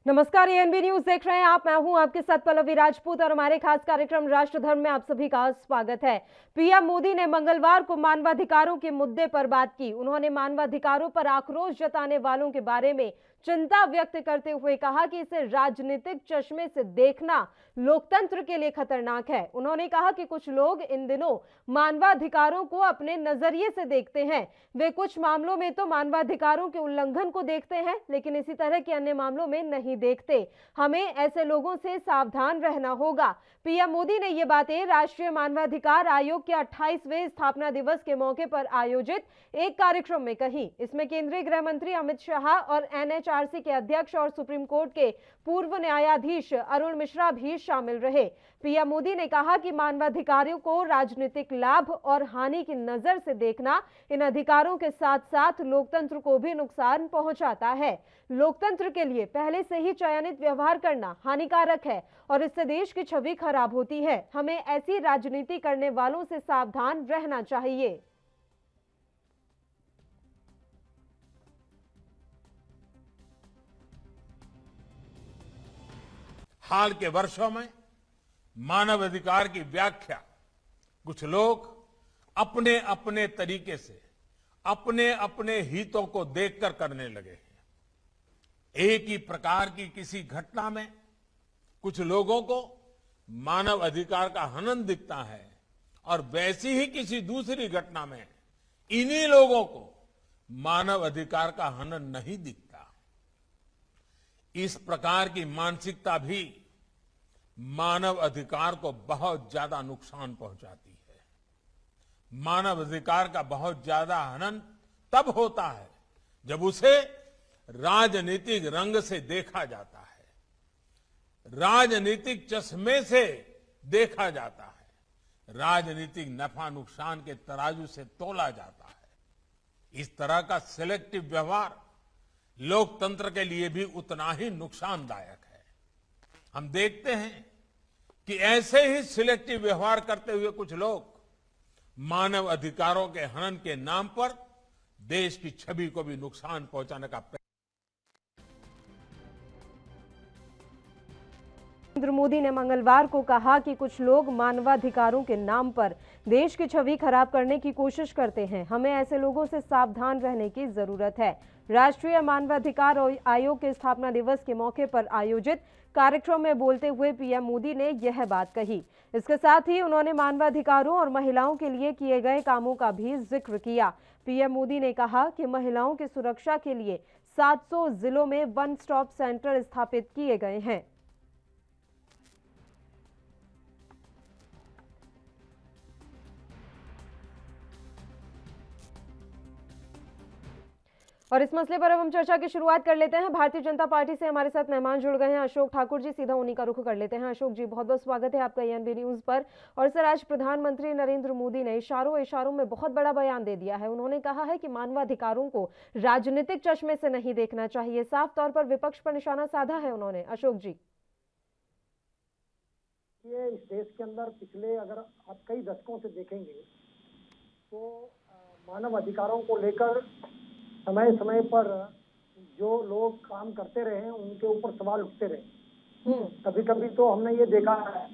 नमस्कार, ANB news देख रहे हैं आप। मैं हूं आपके साथ पल्लवी राजपूत और हमारे खास कार्यक्रम राष्ट्र धर्म में आप सभी का स्वागत है। पीएम मोदी ने मंगलवार को मानवाधिकारों के मुद्दे पर बात की। उन्होंने मानवाधिकारों पर आक्रोश जताने वालों के बारे में चिंता व्यक्त करते हुए कहा कि इसे राजनीतिक चश्मे से देखना लोकतंत्र के लिए खतरनाक है। उन्होंने कहा कि कुछ लोग इन दिनों मानवाधिकारों को अपने नजरिए से देखते हैं। वे कुछ मामलों में तो मानवाधिकारों के उल्लंघन को देखते हैं, लेकिन इसी तरह के अन्य मामलों में नहीं देखते। हमें ऐसे लोगों से सावधान रहना होगा। पीएम मोदी ने ये बातें राष्ट्रीय मानवाधिकार आयोग के 28वें स्थापना दिवस के मौके पर आयोजित एक कार्यक्रम में कही। इसमें केंद्रीय गृह मंत्री अमित शाह और एनएचआरसी के अध्यक्ष और सुप्रीम कोर्ट के पूर्व न्यायाधीश अरुण मिश्रा भी शामिल रहे। पीएम मोदी ने कहा कि मानवाधिकारों को राजनीतिक लाभ और हानि की नजर से देखना इन अधिकारों के साथ साथ लोकतंत्र को भी नुकसान पहुंचाता है। लोकतंत्र के लिए पहले से ही चयनित व्यवहार करना हानिकारक है और इससे देश की छवि खराब होती है। हमें ऐसी राजनीति करने वालों से सावधान रहना चाहिए। हाल के वर्षों में मानव अधिकार की व्याख्या कुछ लोग अपने अपने तरीके से अपने अपने हितों को देखकर करने लगे हैं। एक ही प्रकार की किसी घटना में कुछ लोगों को मानव अधिकार का हनन दिखता है और वैसी ही किसी दूसरी घटना में इन्हीं लोगों को मानव अधिकार का हनन नहीं दिखता। इस प्रकार की मानसिकता भी मानव अधिकार को बहुत ज्यादा नुकसान पहुंचाती है। मानव अधिकार का बहुत ज्यादा हनन तब होता है जब उसे राजनीतिक रंग से देखा जाता है, राजनीतिक चश्मे से देखा जाता है, राजनीतिक नफा नुकसान के तराजू से तोला जाता है। इस तरह का सिलेक्टिव व्यवहार लोकतंत्र के लिए भी उतना ही नुकसानदायक है। हम देखते हैं कि ऐसे ही सिलेक्टिव व्यवहार करते हुए कुछ लोग मानव अधिकारों के हनन के नाम पर देश की छवि को भी नुकसान पहुंचाने का नरेंद्र मोदी ने मंगलवार को कहा कि कुछ लोग मानवाधिकारों के नाम पर देश की छवि खराब करने की कोशिश करते हैं। हमें ऐसे लोगों से सावधान रहने की जरूरत है। राष्ट्रीय मानवाधिकार आयोग के स्थापना दिवस के मौके पर आयोजित कार्यक्रम में बोलते हुए पीएम मोदी ने यह बात कही। इसके साथ ही उन्होंने मानवाधिकारों और महिलाओं के लिए किए गए कामों का भी जिक्र किया। पीएम मोदी ने कहा कि महिलाओं की सुरक्षा के लिए 700 जिलों में वन स्टॉप सेंटर स्थापित किए गए हैं। और इस मसले पर अब हम चर्चा की शुरुआत कर लेते हैं। भारतीय जनता पार्टी से हमारे साथ मेहमान जुड़ गए हैं अशोक ठाकुर जी। सीधा उन्हीं का रुख कर लेते हैं। अशोक जी, बहुत बहुत स्वागत है आपका एएनबी न्यूज पर। और सर, आज प्रधानमंत्री नरेंद्र मोदी ने इशारों में बहुत बड़ा बयान दे दिया है। उन्होंने कहा है कि मानवाधिकारों को राजनीतिक चश्मे से नहीं देखना चाहिए। साफ तौर पर विपक्ष पर निशाना साधा है उन्होंने। अशोक जी, ये इस देश के अंदर पिछले अगर आप कई दशकों से देखेंगे तो मानव अधिकारों को लेकर समय समय पर जो लोग काम करते रहे हैं उनके ऊपर सवाल उठते रहे। कभी कभी तो हमने ये देखा है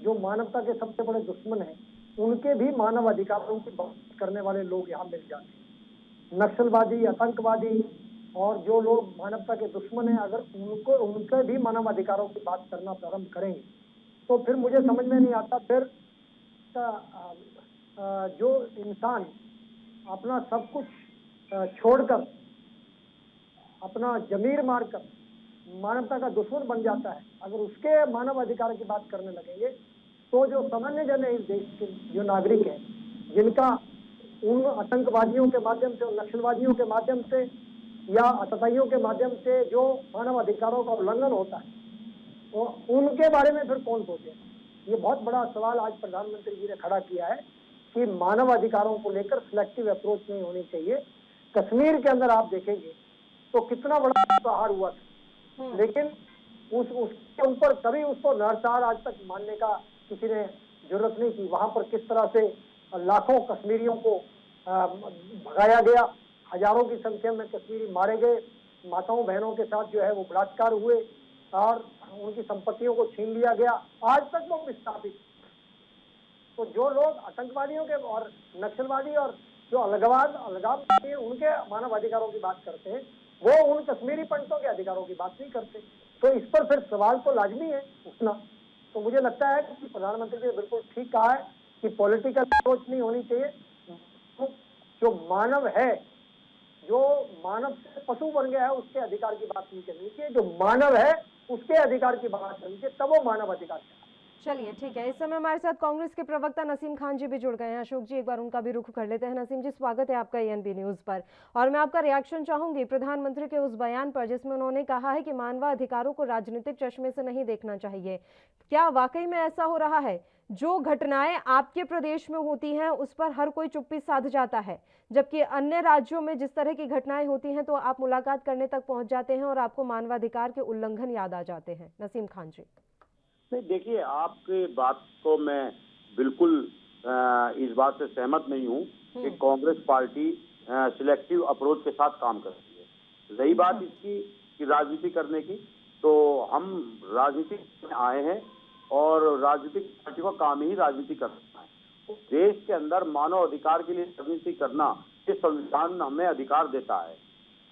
जो मानवता के सबसे बड़े दुश्मन हैं उनके भी मानव अधिकारों की बात करने वाले लोग यहाँ मिल जाते हैं। नक्सलवादी, आतंकवादी और जो लोग मानवता के दुश्मन हैं, अगर उनके भी मानव अधिकारों की बात करना प्रारंभ करेंगे तो फिर मुझे समझ में नहीं आता फिर जो इंसान अपना सब कुछ छोड़कर, अपना जमीर मारकर मानवता का दुश्मन बन जाता है, अगर उसके मानव अधिकार की बात करने लगेंगे तो जो सामान्य जन है इस देश के जो नागरिक हैं, जिनका उन आतंकवादियों के माध्यम से, नक्सलवादियों के माध्यम से या आतताइयों के माध्यम से जो मानव अधिकारों का उल्लंघन होता है, तो उनके बारे में फिर कौन सोचे। ये बहुत बड़ा सवाल आज प्रधानमंत्री जी ने खड़ा किया है कि मानव अधिकारों को लेकर सिलेक्टिव अप्रोच नहीं होनी चाहिए। कश्मीर के अंदर आप देखेंगे तो कितना बड़ा प्रहार हुआ था, लेकिन उसके ऊपर कभी उसको नरसार आज तक मानने का किसी ने जरूरत नहीं की। वहां पर किस तरह से लाखों कश्मीरियों को भगाया गया, हजारों की संख्या में कश्मीरी मारे गए, माताओं बहनों के साथ जो है वो बलात्कार हुए और उनकी संपत्तियों को छीन लिया गया, आज तक वो विस्थापित। तो जो लोग आतंकवादियों के और नक्सलवादी और जो अलगाववादी हैं उनके मानव अधिकारों की बात करते हैं, वो उन कश्मीरी पंडितों के अधिकारों की बात नहीं करते। तो इस पर फिर सवाल तो लाजमी है उठना। तो मुझे लगता है कि प्रधानमंत्री ने बिल्कुल ठीक कहा है कि पॉलिटिकल अप्रोच नहीं होनी चाहिए। जो मानव है, जो मानव से पशु बन गया है, उसके अधिकार की बात नहीं करनी चाहिए। जो मानव है उसके अधिकार की बात करनी चाहिए, तब वो मानव अधिकार है। चलिए ठीक है, इस समय हमारे साथ कांग्रेस के प्रवक्ता नसीम खान जी भी जुड़ गए हैं। अशोक जी, एक बार उनका भी रुख कर लेते हैं। नसीम जी, स्वागत है आपका एएनबी न्यूज पर, और मैं आपका रिएक्शन चाहूंगी प्रधानमंत्री के उस बयान पर जिसमें उन्होंने कहा है कि मानवाधिकारों को राजनीतिक चश्मे से नहीं देखना चाहिए। क्या वाकई में ऐसा हो रहा है? जो घटनाएं आपके प्रदेश में होती हैं उस पर हर कोई चुप्पी साध जाता है, जबकि अन्य राज्यों में जिस तरह की घटनाएं होती हैं तो आप मुलाकात करने तक पहुंच जाते हैं और आपको मानवाधिकार के उल्लंघन याद आ जाते हैं। नसीम खान जी। नहीं, देखिए, आपके बात को मैं बिल्कुल इस बात से सहमत नहीं हूं कि कांग्रेस पार्टी सिलेक्टिव अप्रोच के साथ काम करती है। रही बात इसकी कि राजनीति करने की, तो हम राजनीति में आए हैं और राजनीतिक पार्टी का काम ही राजनीति करना है। देश के अंदर मानव अधिकार के लिए राजनीति करना, ये संविधान हमें अधिकार देता है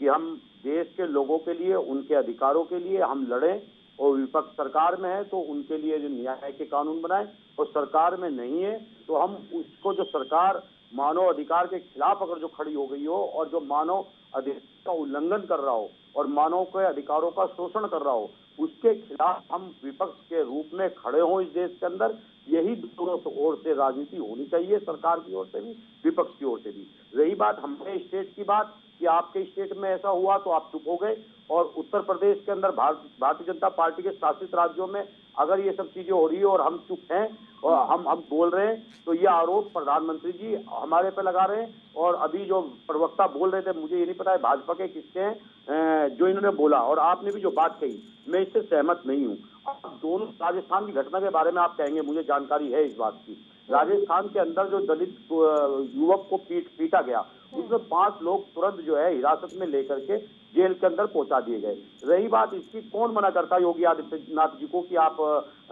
कि हम देश के लोगों के लिए, उनके अधिकारों के लिए हम लड़ें। और विपक्ष सरकार में है तो उनके लिए जो न्याय के कानून बनाए, और सरकार में नहीं है तो हम उसको, जो सरकार मानव अधिकार के खिलाफ अगर जो खड़ी हो गई हो और जो मानव अधिकार का उल्लंघन कर रहा हो और मानव के अधिकारों का शोषण कर रहा हो, उसके खिलाफ हम विपक्ष के रूप में खड़े हों इस देश के अंदर। यही दोनों ओर से राजनीति होनी चाहिए, सरकार की ओर से भी, विपक्ष की ओर से भी। रही बात हमारे स्टेट की बात कि आपके स्टेट में ऐसा हुआ तो आप चुप हो गए, और उत्तर प्रदेश के अंदर भारतीय जनता पार्टी के शासित राज्यों में अगर ये सब चीजें हो रही है और हम चुप हैं और हम बोल रहे हैं, तो ये आरोप प्रधानमंत्री जी हमारे पे लगा रहे हैं। और अभी जो प्रवक्ता बोल रहे थे, मुझे ये नहीं पता है भाजपा के किसके हैं, जो इन्होंने बोला, और आपने भी जो बात कही, मैं इससे सहमत नहीं हूँ। अब दोनों राजस्थान की घटना के बारे में आप कहेंगे, मुझे जानकारी है इस बात की। राजस्थान के अंदर जो दलित युवक को पीटा गया, उसमें 5 लोग तुरंत जो है हिरासत में लेकर के जेल के अंदर पहुंचा दिए गए। रही बात इसकी, कौन मना करता है योगी आदित्यनाथ जी को कि आप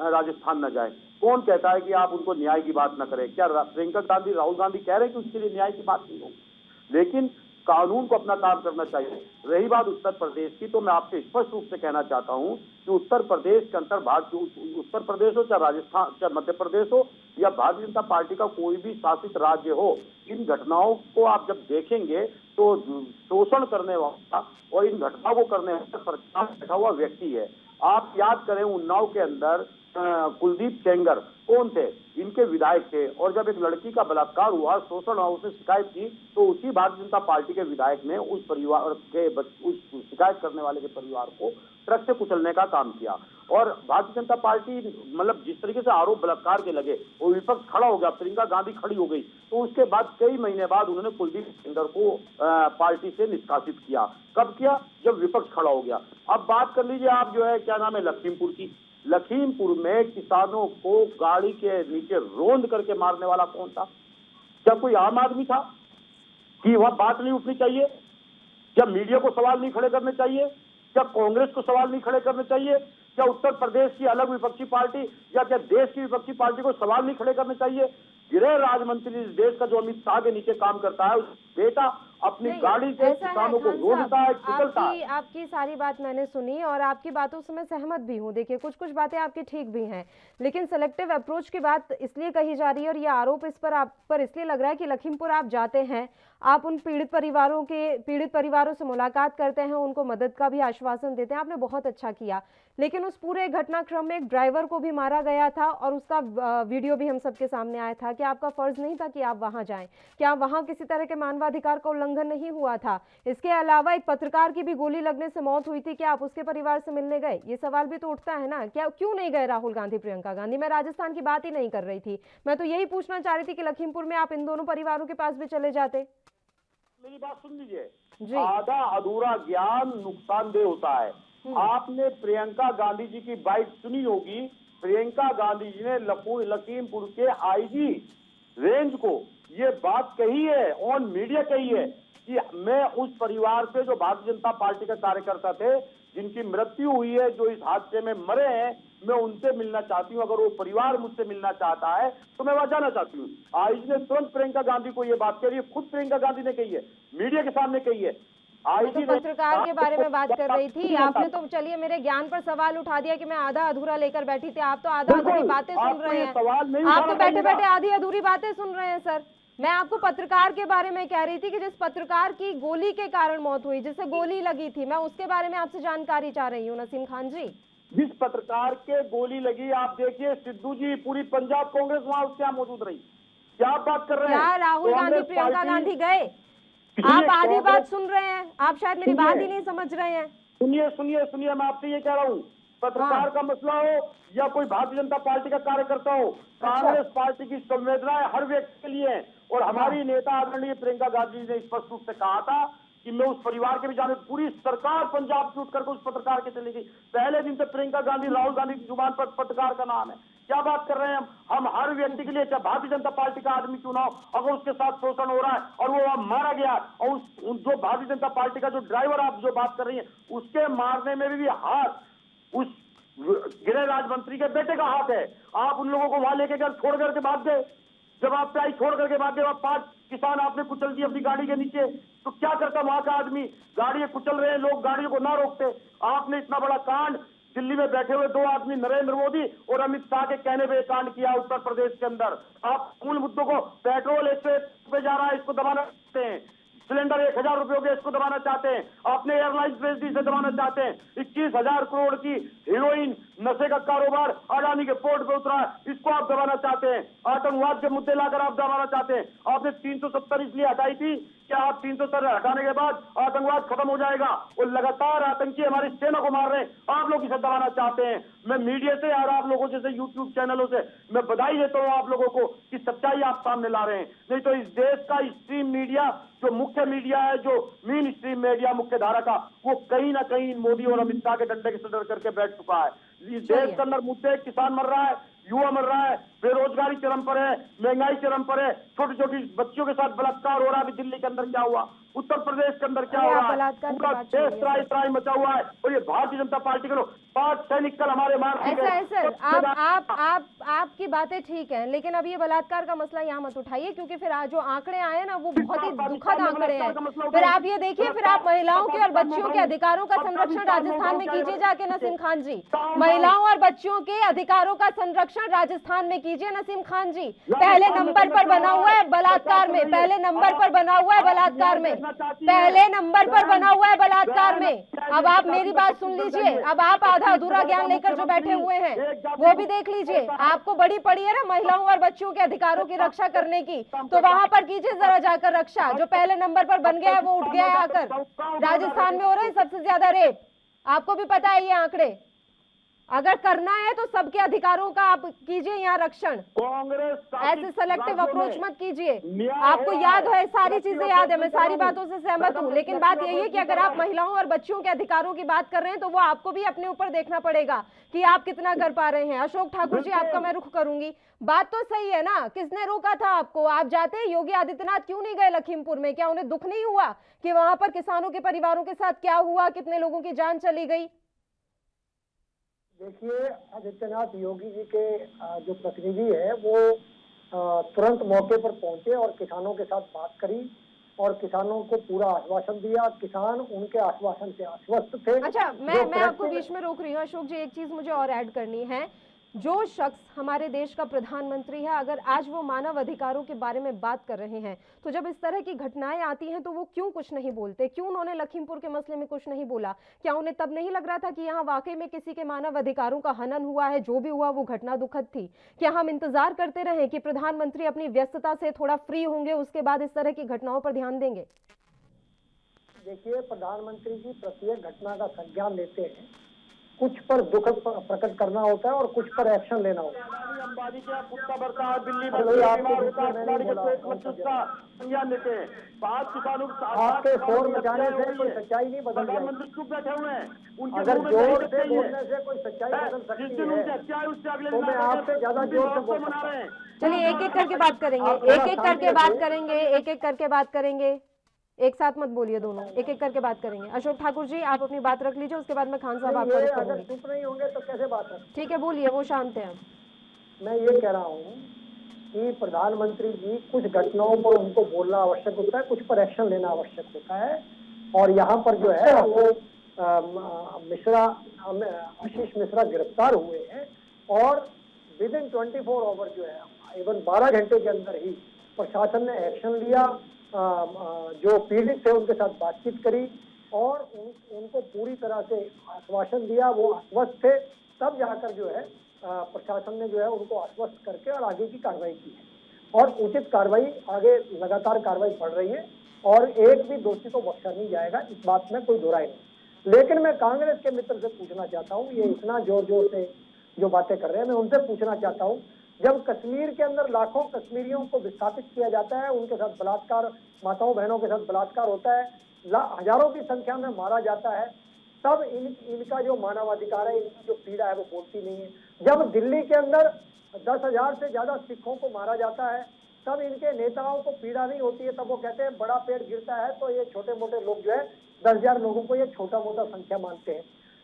राजस्थान न जाएं? कौन कहता है कि आप उनको न्याय की बात न करें? क्या प्रियंका गांधी, राहुल गांधी कह रहे हैं कि उसके लिए न्याय की बात नहीं होगी? लेकिन कानून को अपना काम करना चाहिए। रही बात उत्तर प्रदेश की, तो मैं आपसे स्पष्ट रूप से कहना चाहता हूं कि उत्तर प्रदेश के अंतर उत्तर प्रदेश हो, चाहे राजस्थान, चाहे मध्य प्रदेश हो, या भारतीय जनता पार्टी का कोई भी शासित राज्य हो, इन घटनाओं को आप जब देखेंगे तो शोषण करने वाला और इन घटनाओं को करने वाला सरकार में बैठा हुआ व्यक्ति है। आप याद करें, उन्नाव के अंदर कुलदीप सेंगर कौन थे? इनके विधायक थे। और जब एक लड़की का बलात्कार हुआ, शोषण हुआ, उसने शिकायत की, तो उसी भारतीय जनता पार्टी के विधायक ने उस परिवार के उस शिकायत करने वाले के परिवार को ट्रक से कुचलने का काम किया। और भारतीय जनता पार्टी, मतलब जिस तरीके से आरोप बलात्कार के लगे, वो विपक्ष खड़ा हो गया, प्रियंका गांधी खड़ी हो गई, तो उसके बाद कई महीने बाद उन्होंने कुलदीप सेंगर को पार्टी से निष्कासित किया। कब किया? जब विपक्ष खड़ा हो गया। अब बात कर लीजिए आप, जो है क्या नाम है, लखीमपुर की। लखीमपुर में किसानों को गाड़ी के नीचे रोंद करके मारने वाला कौन था? क्या कोई आम आदमी था? कि वह बात नहीं उठनी चाहिए? क्या मीडिया को सवाल नहीं खड़े करने चाहिए? क्या कांग्रेस को सवाल नहीं खड़े करने चाहिए? क्या उत्तर प्रदेश की अलग विपक्षी पार्टी या क्या देश की विपक्षी पार्टी को सवाल नहीं खड़े करने चाहिए? गृह राज्य मंत्री इस देश का जो अमित शाह के नीचे काम करता है, बेटा अपनी गाड़ी से किसानों को रोकता है, कुचलता है। आपकी सारी बात मैंने सुनी और आपकी बातों से मैं सहमत भी हूँ। देखिए, कुछ कुछ बातें आपकी ठीक भी हैं, लेकिन सेलेक्टिव अप्रोच की बात इसलिए कही जा रही है और ये आरोप इस पर आप पर इसलिए लग रहा है कि लखीमपुर आप जाते हैं, आप उन पीड़ित परिवारों से मुलाकात करते हैं, उनको मदद का भी आश्वासन देते हैं। आपने बहुत अच्छा किया, लेकिन उस पूरे घटनाक्रम में एक ड्राइवर को भी मारा गया था और उसका वीडियो भी हम सबके सामने आया था। क्या आपका फर्ज नहीं था कि आप वहां जाएं? क्या वहां किसी तरह के मानवाधिकार का उल्लंघन नहीं हुआ था? इसके अलावा एक पत्रकार की भी गोली लगने से मौत हुई थी, क्या आप उसके परिवार से मिलने गए? ये सवाल भी तो उठता है ना, क्या क्यों नहीं गए राहुल गांधी, प्रियंका गांधी? मैं राजस्थान की बात ही नहीं कर रही थी, मैं तो यही पूछना चाह रही थी कि लखीमपुर में आप इन दोनों परिवारों के पास भी चले जाते। मेरी बात सुन लीजिए, आधा अधूरा ज्ञान नुकसानदेह होता है। आपने प्रियंका गांधी जी की बाइट सुनी होगी। प्रियंका गांधी जी ने लखीमपुर के आईजी रेंज को ये बात कही है, ऑन मीडिया कही है कि मैं उस परिवार से, जो भारतीय जनता पार्टी के कार्यकर्ता थे, जिनकी मृत्यु हुई है, जो इस हादसे में मरे हैं, मैं उनसे मिलना चाहती हूं। अगर वो परिवार मुझसे मिलना चाहता है तो मैं वहां जाना चाहती हूँ। आईजी ने तुरंत प्रियंका गांधी को ये बात कही है, खुद प्रियंका गांधी ने कही है, मीडिया के सामने कही है। तो पत्रकार के बारे में बात कर रही थी आपने, तो चलिए मेरे ज्ञान पर सवाल उठा दिया कि मैं आधा अधूरा लेकर बैठी थी। आप तो आधा अधूरी बातें सुन रहे हैं, आप तो बैठे बैठे आधी अधूरी बातें सुन रहे हैं सर। मैं आपको पत्रकार के बारे में कह रही थी कि जिस पत्रकार की गोली के कारण मौत हुई, जिसे गोली लगी थी, मैं उसके बारे में आपसे जानकारी चाह रही हूँ नसीम खान जी। जिस पत्रकार के गोली लगी, आप देखिए सिद्धू जी, पूरी पंजाब कांग्रेस वहां उसके यहाँ मौजूद रही। क्या आप बात कर रहे हैं? क्या राहुल गांधी प्रियंका गांधी गए? आप आधी बात सुन रहे हैं, आप शायद मेरी बात ही नहीं समझ रहे हैं। सुनिए सुनिए सुनिए, मैं आपसे ये कह रहा हूँ, पत्रकार का मसला हो या कोई भारतीय जनता पार्टी का कार्यकर्ता हो, कांग्रेस पार्टी की संवेदनाएं हर व्यक्ति के लिए है। और हमारी नेता आदरणीय प्रियंका गांधी ने स्पष्ट रूप से कहा था कि मैं उस परिवार के भी जाने, पूरी सरकार पंजाब से उठकर उस पत्रकार के चली गई। पहले दिन से प्रियंका गांधी, राहुल गांधी की जुबान पर पत्रकार का नाम है। क्या बात कर रहे हैं हम हर व्यक्ति के लिए, चाहे भारतीय जनता पार्टी का आदमी क्यों ना हो, अगर उसके साथ शोषण हो रहा है और वो वहां मारा गया, और जो भारतीय जनता पार्टी का जो ड्राइवर आप जो बात कर रही है, उसके मारने में भी हाथ उस गृह राज्य मंत्री के बेटे का हाथ है। आप उन लोगों को वहां लेके गए, छोड़ करके भाग गए। जब आप पे आई छोड़ करके भाग गए, 5 किसान आपने कुचल दिए अपनी गाड़ी के नीचे, तो क्या करता वहां का आदमी? गाड़ी कुचल रहे हैं लोग, गाड़ियों को ना रोकते। आपने इतना बड़ा कांड, दिल्ली में बैठे हुए 2 आदमी, नरेंद्र मोदी और अमित शाह के कहने पे कांड किया उत्तर प्रदेश के अंदर। आप मूल मुद्दों को, पेट्रोल इससे पे जा रहा है, इसको दबाना चाहते हैं। सिलेंडर 1000 रुपयों के, इसको दबाना चाहते हैं। अपने एयरलाइंस बेचती से दबाना चाहते हैं। 21,000 करोड़ की हीरोइन नशे का कारोबार अडानी के पोर्ट पे उतरा है, इसको आप दबाना चाहते हैं। आतंकवाद के मुद्दे लाकर आप दबाना चाहते हैं। आपने 370 इसलिए हटाई थी कि आप 370 हटाने के बाद आतंकवाद खत्म हो जाएगा। और लगातार आतंकी हमारी सेना को मार रहे हैं, आप लोग इसे दबाना चाहते हैं। मैं मीडिया से और आप लोगों जैसे यूट्यूब चैनलों से मैं बधाई देता हूं आप लोगों को कि सच्चाई आप सामने ला रहे हैं। नहीं तो इस देश का स्ट्रीम मीडिया, जो मुख्य मीडिया है, जो मेन स्ट्रीम मीडिया मुख्य धारा का, वो कहीं ना कहीं मोदी और अमित शाह के डंडे के सर करके बैठ चुका है। इस देश के अंदर मुद्दे, किसान मर रहा है, युवा मर रहा है, बेरोजगारी चरम पर है, महंगाई चरम पर है, छोटी छोटी बच्चियों के साथ बलात्कार हो रहा है। अभी दिल्ली के अंदर क्या हुआ, उत्तर प्रदेश के अंदर क्या हो रहा है, पूरा देश त्राही त्राही मचा हुआ है। और ये भारतीय जनता पार्टी के लोग, 5 सैनिक कल हमारे मार दिए ऐसा है सर, आपकी बातें ठीक है, लेकिन अब ये बलात्कार का मसला यहाँ मत उठाइए, क्योंकि फिर जो आंकड़े आए ना वो बहुत ही दुखद आंकड़े हैं। फिर आप ये देखिए, फिर आप महिलाओं के और बच्चियों के अधिकारों का संरक्षण राजस्थान में कीजिए जाके नसीम खान जी। महिलाओं और बच्चियों के अधिकारों का संरक्षण राजस्थान में कीजिए नसीम खान जी। पहले नंबर पर बना हुआ है बलात्कार में, पहले नंबर पर बना हुआ है बलात्कार में, पहले नंबर पर बना हुआ है बलात्कार में। अब आप मेरी बात सुन लीजिए, अब आप आधा अधूरा ज्ञान लेकर जो बैठे हुए हैं वो भी देख लीजिए। आपको बड़ी पड़ी है ना महिलाओं और बच्चियों के अधिकारों की रक्षा करने की, तो वहां पर कीजिए जरा जाकर रक्षा। जो पहले नंबर पर बन गया है वो उठ गया है आकर। राजस्थान में हो रहे हैं सबसे ज्यादा रेप, आपको भी पता है ये आंकड़े। अगर करना है तो सबके अधिकारों का आप कीजिए यहाँ रक्षण। कांग्रेस ऐसे सेलेक्टिव अप्रोच मत कीजिए। आपको याद है, सारी चीजें याद है, मैं सारी बातों से सहमत हूँ, लेकिन बात यही है कि अगर आप महिलाओं और बच्चियों के अधिकारों की बात कर रहे हैं तो वो आपको भी अपने ऊपर देखना पड़ेगा कि आप कितना कर पा रहे हैं। अशोक ठाकुर जी, आपका मैं रुख करूंगी। बात तो सही है ना, किसने रोका था आपको? आप जाते, योगी आदित्यनाथ क्यों नहीं गए लखीमपुर में? क्या उन्हें दुख नहीं हुआ कि वहां पर किसानों के परिवारों के साथ क्या हुआ, कितने लोगों की जान चली गई? देखिए, आदित्यनाथ योगी जी के जो प्रतिनिधि है वो तुरंत मौके पर पहुंचे और किसानों के साथ बात करी और किसानों को पूरा आश्वासन दिया। किसान उनके आश्वासन से आश्वस्त थे। अच्छा, मैं आपको बीच में रोक रही हूँ अशोक जी, एक चीज मुझे और ऐड करनी है। जो शख्स हमारे देश का प्रधानमंत्री है, अगर आज वो मानव अधिकारों के बारे में बात कर रहे हैं, तो जब इस तरह की घटनाएं आती हैं तो वो क्यों कुछ नहीं बोलते? क्यों उन्होंने लखीमपुर के मसले में कुछ नहीं बोला? क्या उन्हें तब नहीं लग रहा था कि यहाँ वाकई में किसी के मानव अधिकारों का हनन हुआ है? जो भी हुआ वो घटना दुखद थी। क्या हम इंतजार करते रहे कि प्रधानमंत्री अपनी व्यस्तता से थोड़ा फ्री होंगे, उसके बाद इस तरह की घटनाओं पर ध्यान देंगे? देखिए, प्रधानमंत्री जी प्रत्येक घटना का संज्ञान लेते हैं। कुछ पर दुख प्रकट करना होता है और कुछ पर एक्शन लेना होता है। अंबानी का कुत्ता बढ़ता है, दिल्ली में बीमार होता है, संज्ञान लेते हैं। 5 किसानों आपके शोर मचाने से कोई सच्चाई नहीं बदल जाएगी। प्रधानमंत्री चुप बैठे हुए हैं, उनके अगर जोर से बोलने से कोई सच्चाई बदल सकती है तो मैं आपसे ज्यादा जोर से बोल सकता हूं। चलिए एक एक करके बात करेंगे, एक एक करके बात करेंगे, एक एक करके बात करेंगे। एक साथ मत बोलिए, दोनों एक एक करके बात करेंगे। अशोक ठाकुर जी आप अपनी बात रख लीजिए, उसके बाद मैं खान साहब आपको ये रुक अगर करूंगी। चुप नहीं होंगे तो कैसे बात है? ठीक है बोलिए, वो शांत है। मैं ये कह रहा हूँ कि प्रधानमंत्री जी कुछ घटनाओं पर उनको बोलना आवश्यक होता है, कुछ पर एक्शन लेना आवश्यक होता है। और यहाँ पर जो है वो आशीष मिश्रा गिरफ्तार हुए हैं और विद इन 24 आवर जो है, इवन 12 घंटे के अंदर ही प्रशासन ने एक्शन लिया, जो पीड़ित थे उनके साथ बातचीत करी और उनको पूरी तरह से आश्वासन दिया, वो आश्वस्त थे, तब जाकर जो है प्रशासन ने जो है उनको आश्वस्त करके और आगे की कार्रवाई की है। और उचित कार्रवाई आगे लगातार कार्रवाई बढ़ रही है और एक भी दोषी को बख्शा नहीं जाएगा, इस बात में कोई दोहराई नहीं। लेकिन मैं कांग्रेस के मित्र से पूछना चाहता हूँ, ये इतना जोर जोर से जो बातें कर रहे हैं, मैं उनसे पूछना चाहता हूँ, जब कश्मीर के अंदर लाखों कश्मीरियों को विस्थापित किया जाता है, उनके साथ बलात्कार, माताओं बहनों के साथ बलात्कार होता है, हजारों की संख्या में मारा जाता है, तब इनका जो मानवाधिकार है, इनकी जो पीड़ा है वो बोलती नहीं है। जब दिल्ली के अंदर 10,000 से ज्यादा सिखों को मारा जाता है, तब इनके नेताओं को पीड़ा नहीं होती है, तब वो कहते हैं बड़ा पेड़ गिरता है तो ये छोटे मोटे लोग जो है 10,000 लोगों को ये छोटा मोटा संख्या मानते हैं।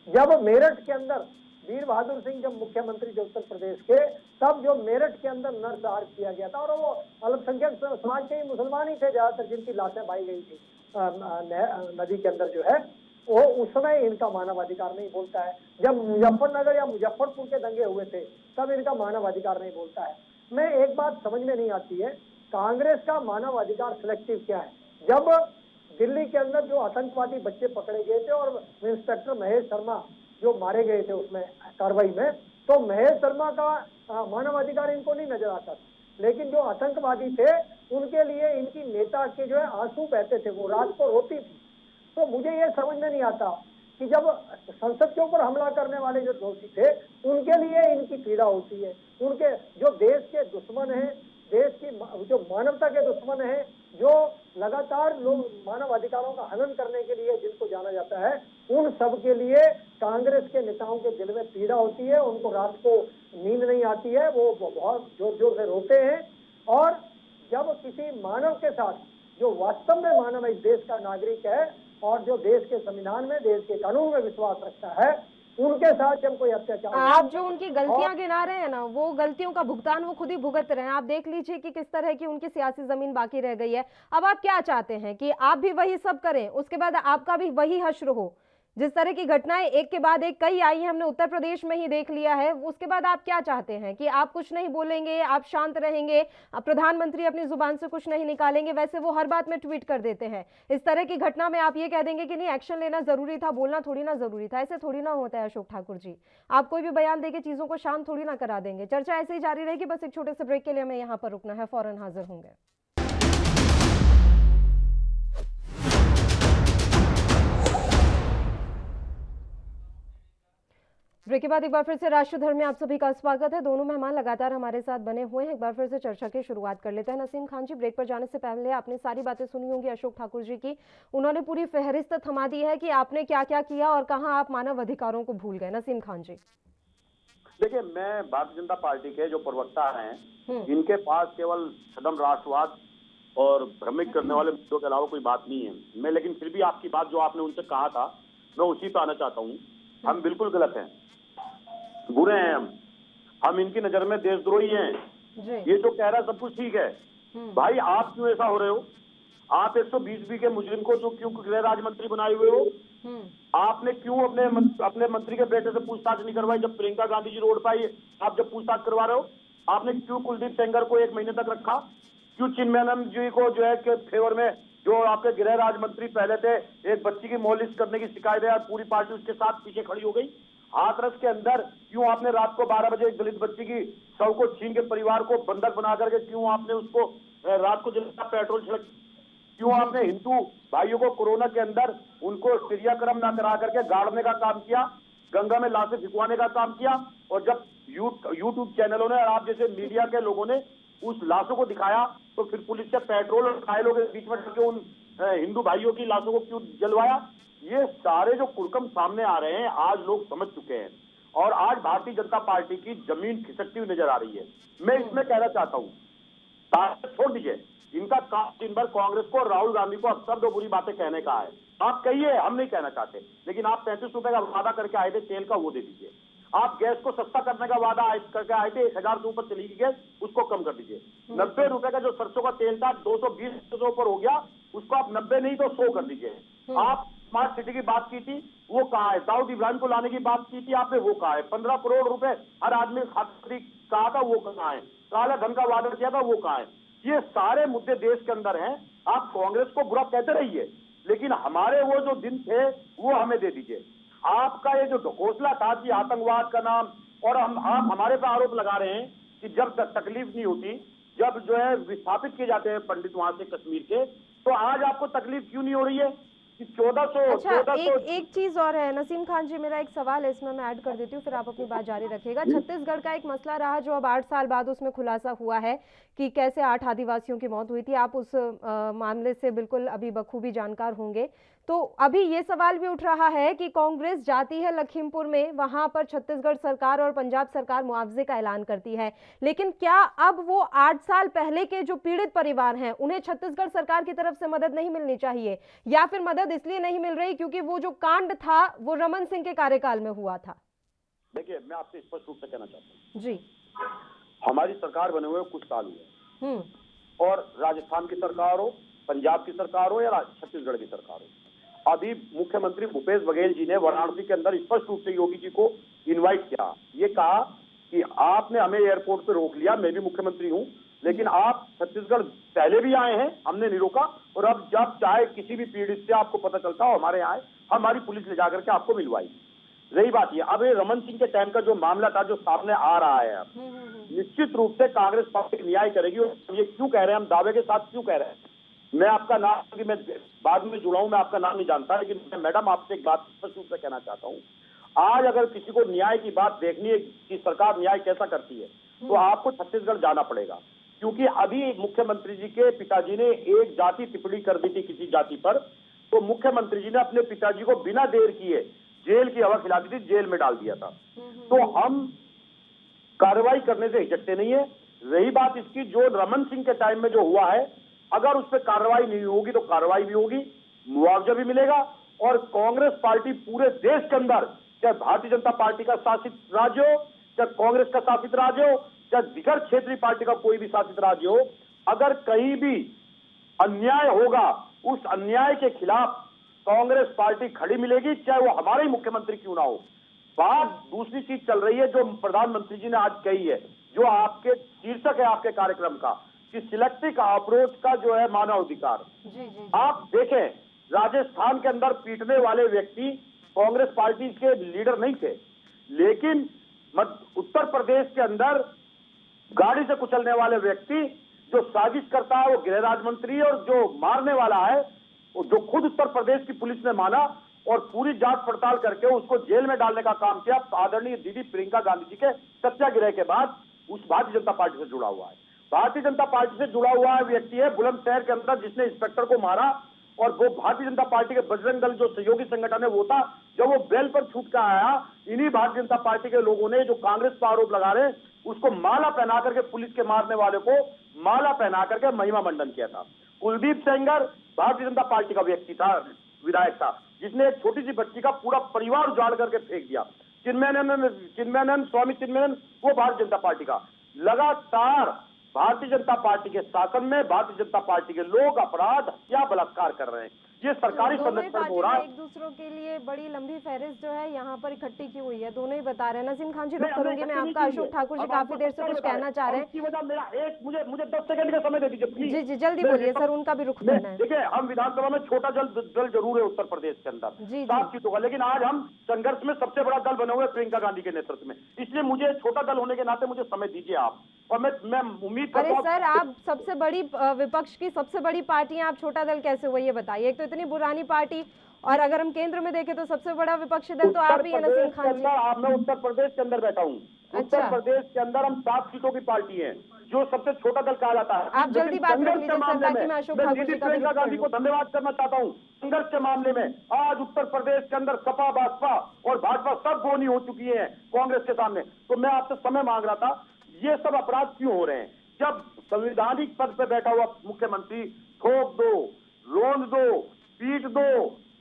जब मेरठ के अंदर वीर बहादुर सिंह जब मुख्यमंत्री थे उत्तर प्रदेश के, तब जो मेरठ के अंदर नरसंहार किया गया था और वो अल्पसंख्यक समाज के ही मुसलमान ही थे ज्यादातर जिनकी लाशें पाई गई थी नदी के अंदर जो है, वो उस समय इनका मानवाधिकार नहीं बोलता है। जब मुजफ्फरनगर या मुजफ्फरपुर के दंगे हुए थे तब इनका मानवाधिकार नहीं बोलता है। मैं एक बात समझ में नहीं आती है, कांग्रेस का मानवाधिकार सिलेक्टिव क्या है? जब दिल्ली के अंदर जो आतंकवादी बच्चे पकड़े गए थे और इंस्पेक्टर महेश शर्मा जो मारे गए थे उसमें कार्रवाई में, तो महेश शर्मा का मानवाधिकार इनको नहीं नजर आता, लेकिन जो आतंकवादी थे उनके लिए इनकी नेता के जो है आंसू बहते थे, वो रात को रोती थी। तो मुझे ये समझ में नहीं आता कि जब संसद के ऊपर हमला करने वाले जो दोषी थे उनके लिए इनकी पीड़ा होती है, उनके जो देश के दुश्मन हैं, देश की जो मानवता के दुश्मन हैं, जो लगातार लोग मानव अधिकारों का हनन करने के लिए जिनको जाना जाता है, उन सब के लिए कांग्रेस के नेताओं के दिल में पीड़ा होती है, उनको रात को नींद नहीं आती है, वो बहुत जोर जोर से रोते हैं। और जब किसी मानव के साथ जो वास्तव में मानव इस देश का नागरिक है और जो देश के संविधान में, देश के कानून में विश्वास रखता है, उनके साथ जब कोई अत्याचार, आप जो उनकी गलतियां गिना रहे हैं ना, वो गलतियों का भुगतान वो खुद ही भुगत रहे हैं। आप देख लीजिए कि किस तरह की उनकी सियासी जमीन बाकी रह गई है। अब आप क्या चाहते हैं कि आप भी वही सब करें, उसके बाद आपका भी वही हश्र हो? जिस तरह की घटनाएं एक के बाद एक कई आई हैं, हमने उत्तर प्रदेश में ही देख लिया है, उसके बाद आप क्या चाहते हैं कि आप कुछ नहीं बोलेंगे, आप शांत रहेंगे, प्रधानमंत्री अपनी जुबान से कुछ नहीं निकालेंगे? वैसे वो हर बात में ट्वीट कर देते हैं। इस तरह की घटना में आप ये कह देंगे कि नहीं एक्शन लेना जरूरी था, बोलना थोड़ी ना जरूरी था? ऐसे थोड़ी ना होता है अशोक ठाकुर जी। आप कोई भी बयान देके चीजों को शांत थोड़ी ना करा देंगे। चर्चा ऐसे ही जारी रहेगी, बस एक छोटे से ब्रेक के लिए हमें यहाँ पर रुकना है, फौरन हाजिर होंगे। ब्रेक के बाद एक बार फिर से राष्ट्रधर्म में आप सभी का स्वागत है। दोनों मेहमान लगातार हमारे साथ बने हुए हैं। एक बार फिर से चर्चा की शुरुआत कर लेते हैं। नसीम खान जी, ब्रेक पर जाने से पहले आपने सारी बातें सुनी होंगी अशोक ठाकुर जी की। उन्होंने पूरी फहरिस्त थमा दी है कि आपने क्या क्या किया और कहां आप मानव अधिकारों को भूल गए। नसीम खान जी, देखिए, मैं भारतीय जनता पार्टी के जो प्रवक्ता हैं, इनके पास केवल सदम राष्ट्रवाद और भ्रमित करने वाले मुद्दों के अलावा कोई बात नहीं है। मैं लेकिन फिर भी आपकी बात जो आपने उनसे कहा था, मैं उसी पे आना चाहता हूँ। हम बिल्कुल गलत हैं, बुरे हैं हम इनकी नजर में देशद्रोही हैं। ये जो कह रहा है सब कुछ ठीक है। भाई आप क्यों ऐसा हो रहे हो? आप 120 के मुजरिम को जो क्यों गृह राज्य मंत्री बनाए हुए हो? आपने क्यों अपने मंत्री के बेटे से पूछताछ नहीं करवाई? जब प्रियंका गांधी जी रोड पर आई, आप जब पूछताछ करवा रहे हो, आपने क्यों कुलदीप सेंगर को 1 महीने तक रखा? क्यों चिन्मयानंद जी को जो है के फेवर में, जो आपके गृह राज्य मंत्री पहले थे, एक बच्ची की मॉलिश करने की शिकायत है और पूरी पार्टी उसके साथ पीछे खड़ी हो गई? हाथरस के अंदर क्यों आपने रात को 12 बजे एक दलित बच्ची की शव को छीन के परिवार को बंधक बना करके क्यों आपने उसको रात को जला पेट्रोल छिड़क? क्यों आपने हिंदू भाइयों को कोरोना के अंदर उनको क्रियाक्रम ना करा करके गाड़ने का काम किया, गंगा में लाशें भिगवाने का काम किया? और जब यूट्यूब चैनलों ने और आप जैसे मीडिया के लोगों ने उस लाशों को दिखाया, तो फिर पुलिस से पेट्रोल और घायलों के बीच में करके उन हिंदू भाइयों की लाशों को क्यों जलवाया? ये सारे जो कुर्कम सामने आ रहे हैं आज लोग समझ चुके हैं और आज भारतीय जनता पार्टी की जमीन खिसकती हुई नजर आ रही है। मैं इसमें कहना चाहता हूँ, छोड़ दीजिए, इनका काम दिन भर कांग्रेस को, राहुल गांधी को अक्सर दो बुरी बातें कहने का है। आप कहिए, हम नहीं कहना चाहते, लेकिन आप 35 रुपए का वादा करके आए थे तेल का, वो दे दीजिए। आप गैस को सस्ता करने का वादा करके आए थे, 1000 से ऊपर चली गई गैस, उसको कम कर दीजिए। 90 रुपए का जो सरसों का तेल था 220 से ऊपर हो गया, उसको आप 90 नहीं तो 100 कर दीजिए। आप स्मार्ट सिटी की बात की थी, वो कहाँ है? दाऊद इब्राहिम को लाने की बात की थी आपने, वो कहाँ है? 15 करोड़ रुपए हर आदमी खाते कहा था, वो कहाँ है? काला धन का वादा किया था, वो कहाँ है? ये सारे मुद्दे देश के अंदर हैं। आप कांग्रेस को बुरा कहते रहिए, लेकिन हमारे वो जो दिन थे वो हमें दे दीजिए। आपका ये जो ढकोसला था कि आतंकवाद का नाम, और आप हमारे पर आरोप लगा रहे हैं कि जब तकलीफ नहीं होती, जब जो है विस्थापित किए जाते हैं पंडित वहां से कश्मीर के, तो आज आपको तकलीफ क्यों नहीं हो रही है कि 1400। अच्छा, एक चीज और है नसीम खान जी, मेरा एक सवाल है, इसमें मैं ऐड कर देती हूँ, फिर आप अपनी बात जारी रखिएगा। छत्तीसगढ़ का एक मसला रहा जो अब 8 साल बाद उसमें खुलासा हुआ है कि कैसे 8 आदिवासियों की मौत हुई थी। आप उस मामले से बिल्कुल अभी बखूबी जानकार होंगे। तो अभी ये सवाल भी उठ रहा है कि कांग्रेस जाती है लखीमपुर में, वहां पर छत्तीसगढ़ सरकार और पंजाब सरकार मुआवजे का ऐलान करती है, लेकिन क्या अब वो 8 साल पहले के जो पीड़ित परिवार हैं उन्हें छत्तीसगढ़ सरकार की तरफ से मदद नहीं मिलनी चाहिए, या फिर मदद इसलिए नहीं मिल रही क्योंकि वो जो कांड था वो रमन सिंह के कार्यकाल में हुआ था? देखिए, मैं आपसे स्पष्ट रूप से कहना चाहता हूँ जी, हमारी सरकार बने हुए कुछ साल हुए, और राजस्थान की सरकार हो, पंजाब की सरकार हो या छत्तीसगढ़ की सरकार हो, अभी मुख्यमंत्री भूपेश बघेल जी ने वाराणसी के अंदर स्पष्ट रूप से योगी जी को इनवाइट किया। ये कहा कि आपने हमें एयरपोर्ट पे रोक लिया, मैं भी मुख्यमंत्री हूं, लेकिन आप छत्तीसगढ़ पहले भी आए हैं, हमने नहीं रोका, और अब जब चाहे किसी भी पीड़ित से आपको पता चलता हो हमारे यहाँ, हमारी पुलिस ले जाकर के आपको मिलवाई। रही बात ये, अब ये रमन सिंह के टाइम का जो मामला था जो सामने आ रहा है, अब निश्चित रूप से कांग्रेस पार्टी न्याय करेगी। और ये क्यों कह रहे हैं, हम दावे के साथ क्यों कह रहे हैं? मैं आपका नाम, क्योंकि मैं बाद में जुड़ा हूं, मैं आपका नाम नहीं जानता, लेकिन मैं मैडम आपसे एक बात स्पष्ट रूप से कहना चाहता हूं। आज अगर किसी को न्याय की बात देखनी है कि सरकार न्याय कैसा करती है, तो आपको छत्तीसगढ़ जाना पड़ेगा, क्योंकि अभी मुख्यमंत्री जी के पिताजी ने एक जाति टिप्पणी कर दी थी किसी जाति पर, तो मुख्यमंत्री जी ने अपने पिताजी को बिना देर किए जेल की हवा खिला दी थी, जेल में डाल दिया था। तो हम कार्रवाई करने से हिचकते नहीं है। रही बात इसकी, जो रमन सिंह के टाइम में जो हुआ है, अगर उस पर कार्रवाई नहीं होगी तो कार्रवाई भी होगी, मुआवजा भी मिलेगा, और कांग्रेस पार्टी पूरे देश के अंदर, चाहे भारतीय जनता पार्टी का शासित राज्य हो, चाहे कांग्रेस का शासित राज्य हो, चाहे दिगर क्षेत्रीय पार्टी का कोई भी शासित राज्य हो, अगर कहीं भी अन्याय होगा, उस अन्याय के खिलाफ कांग्रेस पार्टी खड़ी मिलेगी, चाहे वो हमारे ही मुख्यमंत्री क्यों ना हो। बात दूसरी चीज चल रही है जो प्रधानमंत्री जी ने आज कही है, जो आपके शीर्षक है आपके कार्यक्रम का, कि सिलेक्टिव अप्रोच का जो है मानव अधिकार। आप देखें, राजस्थान के अंदर पीटने वाले व्यक्ति कांग्रेस पार्टी के लीडर नहीं थे, लेकिन उत्तर प्रदेश के अंदर गाड़ी से कुचलने वाले व्यक्ति जो साजिश करता है वो गृह राज्य मंत्री, और जो मारने वाला है वो जो खुद उत्तर प्रदेश की पुलिस ने माना और पूरी जांच पड़ताल करके उसको जेल में डालने का काम किया, आदरणीय दीदी प्रियंका गांधी जी के सत्याग्रह के बाद, उस भारतीय जनता पार्टी से जुड़ा हुआ है। भारतीय जनता पार्टी से जुड़ा हुआ व्यक्ति है बुलंदशहर के अंदर जिसने इंस्पेक्टर को मारा, और वो भारतीय जनता पार्टी के बजरंग दल जो सहयोगी संगठन है वो था। जब वो बेल पर छूट कर आया, इन्हीं भारतीय जनता पार्टी के लोगों ने, जो कांग्रेस पर आरोप लगा रहे, उसको माला पहना करके, पुलिस के मारने वाले को माला पहना करके महिमा मंडन किया था। कुलदीप सेंगर भारतीय जनता पार्टी का व्यक्ति था, विधायक था, जिसने एक छोटी सी बच्ची का पूरा परिवार उजाड़ करके फेंक दिया। चिन्मयानंद, स्वामी चिन्मयानंद, वो भारतीय जनता पार्टी का। लगातार भारतीय जनता पार्टी के शासन में भारतीय जनता पार्टी के लोग अपराध, हत्या, बलात्कार कर रहे हैं। ये सरकारी संरक्षण हो रहा है। एक दूसरों के लिए बड़ी लंबी फहरिस्त जो है यहाँ पर इकट्ठी की हुई है, दोनों ही बता रहे हैं। नसीम खान जी रुक करूंगी मैं आपका। अशोक ठाकुर जी काफी देर से कुछ कहना चाह रहे हैं। इसकी वजह मेरा एक, मुझे 10 सेकंड का समय दे दीजिए। जी जी जल्दी बोलिए सर, उनका भी रुख करना है। देखिए, हम विधानसभा में छोटा दल जरूर है उत्तर प्रदेश के अंदर, 7 सीटों का, लेकिन आज हम संघर्ष में सबसे बड़ा दल बने हुए प्रियंका गांधी के नेतृत्व में। इसलिए मुझे छोटा दल होने के नाते मुझे समय दीजिए आप, और मैं उम्मीद करता हूं। अरे सर, आप सबसे बड़ी विपक्ष की सबसे बड़ी पार्टी हैं, आप छोटा दल कैसे हुए ये बताइए। एक तो इतनी पुरानी पार्टी, और अगर हम केंद्र में देखें तो सबसे बड़ा विपक्षी दल तो आप ही है नसीम खान जी। मैं उत्तर प्रदेश के अंदर बैठा हूँ। उत्तर प्रदेश के अंदर हम 7 सीटों की पार्टी है, जो सबसे छोटा दल कहलाता है। आप जल्दी बात कर लीजिए सर, ताकि मैं अशोक ठाकुर जी का प्रियंका गांधी को धन्यवाद करना चाहता हूँ। संघर्ष के मामले में आज उत्तर प्रदेश के अंदर सपा, बसपा और भाजपा सब गोनी हो चुकी है कांग्रेस के सामने। तो मैं आपसे समय मांग रहा था, ये सब अपराध क्यों हो रहे हैं? जब संवैधानिक पद पे बैठा हुआ मुख्यमंत्री ठोक दो, रोंद दो, पीट दो,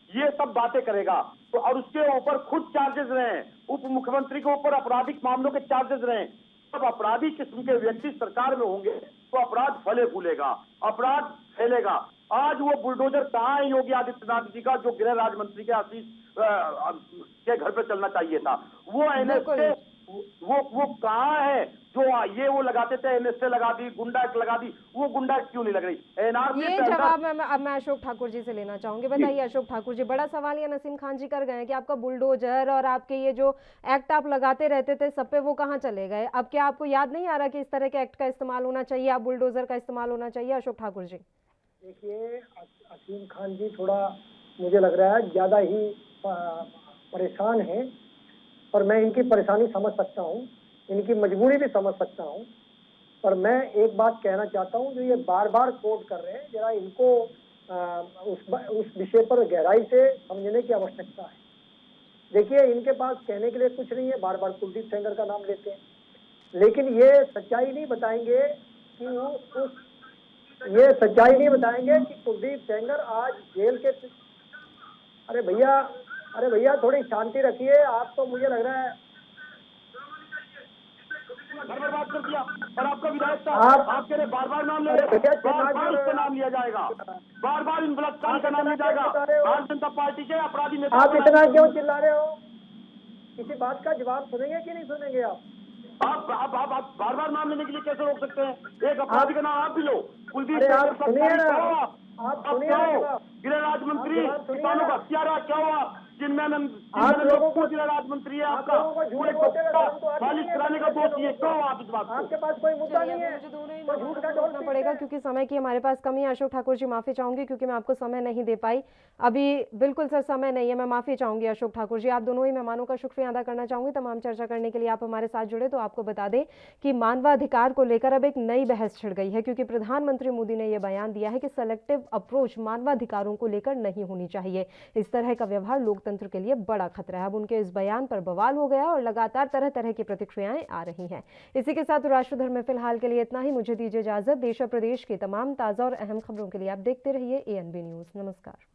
ये सब बातें करेगा। तो और उसके ऊपर खुद चार्जेस रहे, उप मुख्यमंत्री के ऊपर आपराधिक मामलों के चार्जेस रहे। जब अपराधी किस्म के व्यक्ति सरकार में होंगे तो अपराध फले फूलेगा, अपराध फैलेगा। आज वो बुलडोजर कहाँ है योगी आदित्यनाथ जी का, जो गृह राज्य मंत्री के आशीष के घर पे चलना चाहिए था? वो एनएसए वो कहाँ है जो ये वो लगाते थे, एनएसए लगा दी, गुंडा लगा दी, वो गुंडा क्यों नहीं लग रही? एनआरसी ये जवाब मैं अशोक ठाकुर जी से लेना चाहूंगी। बताइए अशोक ठाकुर जी, बड़ा सवाल ये नसीम खान जी कर गए हैं कि आपका बुलडोजर और आपके ये जो एक्ट आप लगाते रहते थे सब पे, वो कहाँ चले गए? अब क्या आपको याद नहीं आ रहा कि इस तरह के एक्ट का इस्तेमाल होना चाहिए, आप बुलडोजर का इस्तेमाल होना चाहिए? अशोक ठाकुर जी देखिए, असीम खान जी थोड़ा मुझे लग रहा है ज्यादा ही परेशान है, पर मैं इनकी परेशानी समझ सकता हूँ, इनकी मजबूरी भी समझ सकता हूँ। पर मैं एक बात कहना चाहता हूँ, जो ये बार बार कोट कर रहे हैं, जरा इनको उस विषय पर गहराई से समझने की आवश्यकता है। देखिए, इनके पास कहने के लिए कुछ नहीं है, बार बार कुलदीप सेंगर का नाम लेते हैं, लेकिन ये सच्चाई नहीं बताएंगे कि ये सच्चाई नहीं बताएंगे कि कुलदीप सेंगर आज जेल के। अरे भैया थोड़ी शांति रखिए। आप तो मुझे लग रहा है घर में बात कर दिया और आपका विधायक साहब आपके लिए बार बार नाम ले रहे हैं, बार बार उसका नाम लिया जाएगा, बार बार इन बलात्कार का नाम लिया जाएगा। भारतीय जनता पार्टी के अपराधी नेता। आप इतना क्यों चिल्ला रहे हो? किसी बात का जवाब सुनेंगे कि नहीं सुनेंगे? आप बार बार नाम लेने के लिए कैसे रोक सकते हैं? एक अपराधी का नाम आप भी लो, कुलदीप आप सेंगर सुनिए ना, आप अब सुनिए क्या हो? ना। गृह राज्य मंत्री किसानों का हत्यारा क्या हुआ? जिनमें आप लोगों को गृह राज्य मंत्री है आप आपका, लोगों को झूठ पूरे बोलते हुए शर्म तो आती खालिज नहीं है। कराने का दोषी है, क्यों आप इस बात को? आपके पास कोई मुद्दा नहीं है, मुझे दोनों ही तो झूठ का रोकना डोर पड़ेगा क्योंकि समय की हमारे पास कमी है। अशोक ठाकुर जी माफी चाहूंगी क्योंकि मैं आपको समय नहीं दे पाई अभी, बिल्कुल सर समय नहीं है, मैं माफी चाहूंगी। अशोक ठाकुर जी, आप दोनों ही मेहमानों का शुक्रिया अदा करना चाहूंगी तमाम चर्चा करने के लिए आप हमारे साथ जुड़े। तो आपको बता दें कि मानवाधिकार को लेकर अब एक नई बहस छिड़ गई है, क्योंकि प्रधानमंत्री मोदी ने यह बयान दिया है कि सेलेक्टिव अप्रोच मानवाधिकारों को लेकर नहीं होनी चाहिए। इस तरह का व्यवहार लोकतंत्र के लिए बड़ा खतरा है। अब उनके इस बयान पर बवाल हो गया और लगातार तरह तरह की प्रतिक्रियाएं आ रही हैं। इसी के साथ राष्ट्रधर्म में फिलहाल के लिए इतना ही। मुझे दीजिए इजाजत। देश और प्रदेश की तमाम ताजा और अहम खबरों के लिए आप देखते रहिए ANB न्यूज। नमस्कार।